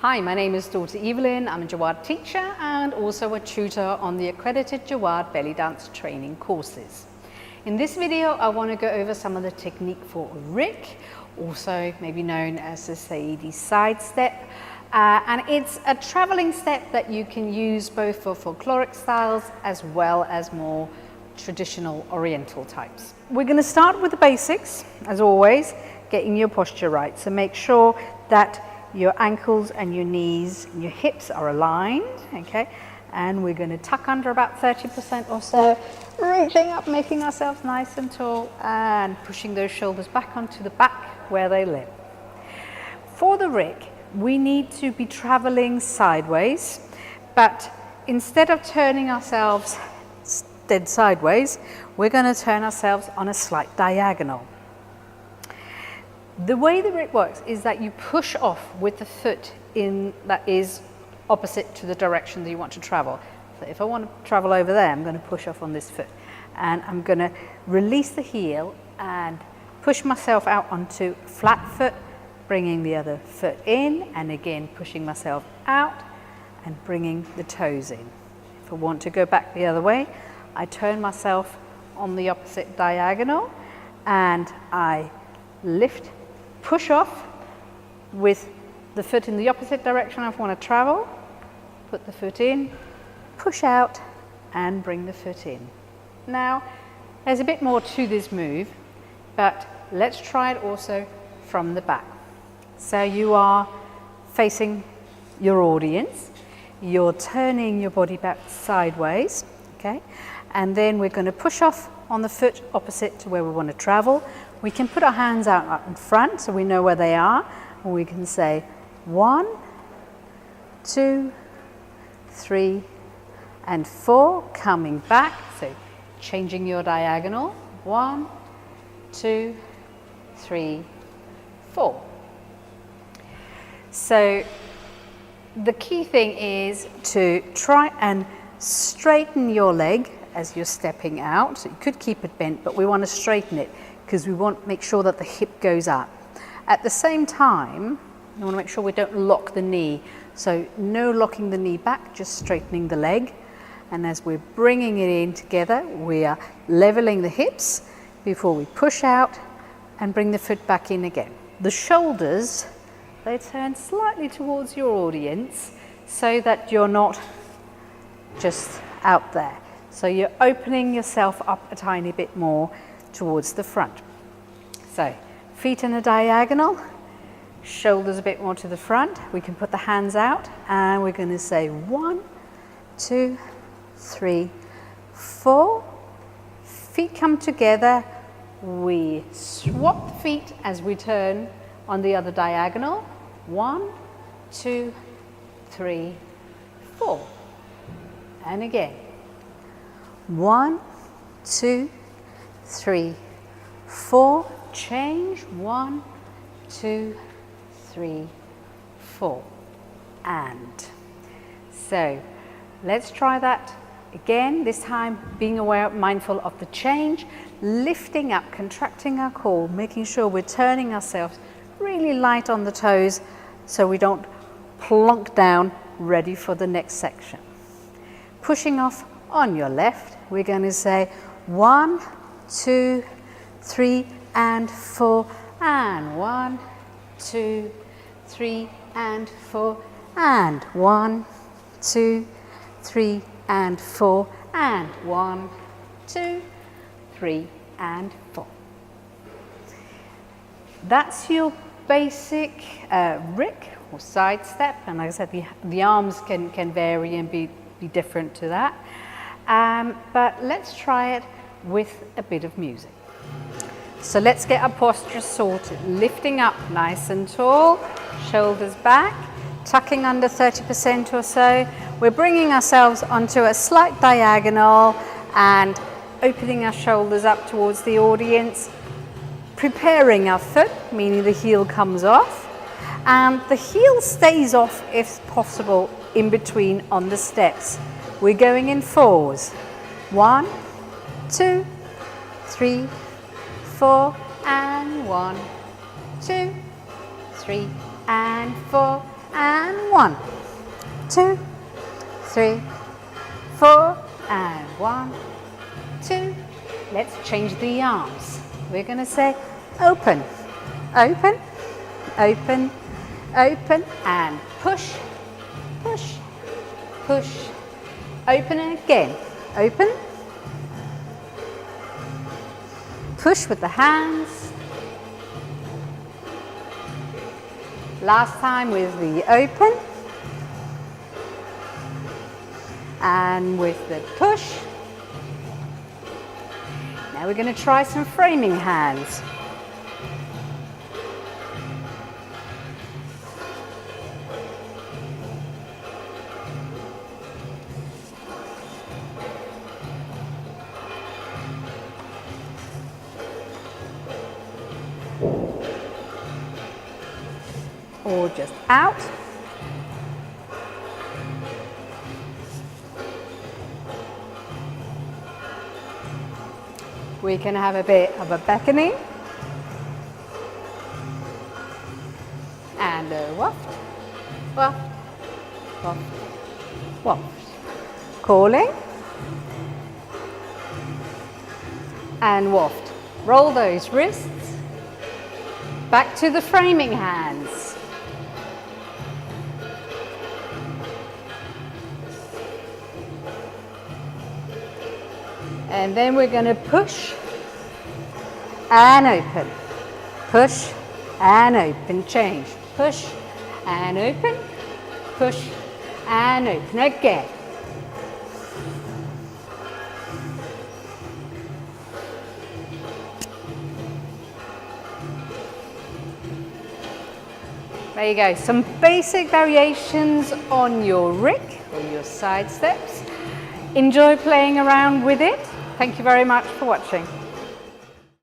Hi, my name is Dr. Evelyn. I'm a Jawad teacher and also a tutor on the accredited Jawad belly dance training courses. In this video, I want to go over some of the technique for Rik, also maybe known as the Saidi sidestep. And it's a traveling step that you can use both for folkloric styles as well as more traditional oriental types. We're going to start with the basics, as always, getting your posture right. So make sure that your ankles and your knees and your hips are aligned, okay? And we're going to tuck under about 30% or so, reaching up, making ourselves nice and tall and pushing those shoulders back onto the back where they live. For the Rik, we need to be traveling sideways, but instead of turning ourselves dead sideways, we're going to turn ourselves on a slight diagonal. The way the Rik works is that you push off with the foot in that is opposite to the direction that you want to travel. So if I want to travel over there, I'm going to push off on this foot and I'm going to release the heel and push myself out onto flat foot, bringing the other foot in and again pushing myself out and bringing the toes in. If I want to go back the other way, I turn myself on the opposite diagonal and I lift, push off with the foot in the opposite direction I want to travel, put the foot in, push out and bring the foot in. Now there's a bit more to this move, but let's try it also from the back. So you are facing your audience, you're turning your body back sideways, okay? And then we're going to push off on the foot opposite to where we want to travel. We can put our hands out up in front so we know where they are, and we can say 1, 2, 3, and 4, coming back, so changing your diagonal, 1, 2, 3, 4. So the key thing is to try and straighten your leg as you're stepping out. So you could keep it bent, but we want to straighten it because we want to make sure that the hip goes up. At the same time, we want to make sure we don't lock the knee. So no locking the knee back, just straightening the leg. And as we're bringing it in together, we are leveling the hips before we push out and bring the foot back in again. The shoulders, they turn slightly towards your audience so that you're not just out there. So you're opening yourself up a tiny bit more towards the front. So feet in a diagonal, shoulders a bit more to the front. We can put the hands out and we're going to say 1, 2, 3, 4. Feet come together. We swap the feet as we turn on the other diagonal. 1, 2, 3, 4. And again. 1, 2, 3, 4. Change. 1, 2, 3, 4. And so let's try that again. This time being aware, mindful of the change, lifting up, contracting our core, making sure we're turning ourselves really light on the toes so we don't plonk down, ready for the next section. Pushing off on your left, we're going to say 1, 2, 3, and 4, and 1, 2, 3, and 4, and 1, 2, 3, and 4, and 1, 2, 3, and 4. That's your basic Rik or sidestep, and like I said, the arms can vary and be different to that. But let's try it with a bit of music. So let's get our posture sorted, lifting up nice and tall, shoulders back, tucking under 30% or so. We're bringing ourselves onto a slight diagonal and opening our shoulders up towards the audience, preparing our foot, meaning the heel comes off, and the heel stays off if possible in between on the steps. We're going in 4s. 1, 2, 3, 4, and 1, 2, 3, and 4, and 1, 2, 3, 4, and 1, 2. Let's change the arms. We're going to say open, open, open, open, and push, push, push. Open and again. Open. Push with the hands. Last time with the open. And with the push. Now we're going to try some framing hands. Or just out. We can have a bit of a beckoning and a waft, waft, waft, waft. Calling and waft. Roll those wrists back to the framing hands. And then we're going to push and open, push and open, change, push and open, push and open again. There you go, some basic variations on your Rik or your side steps. Enjoy playing around with it. Thank you very much for watching.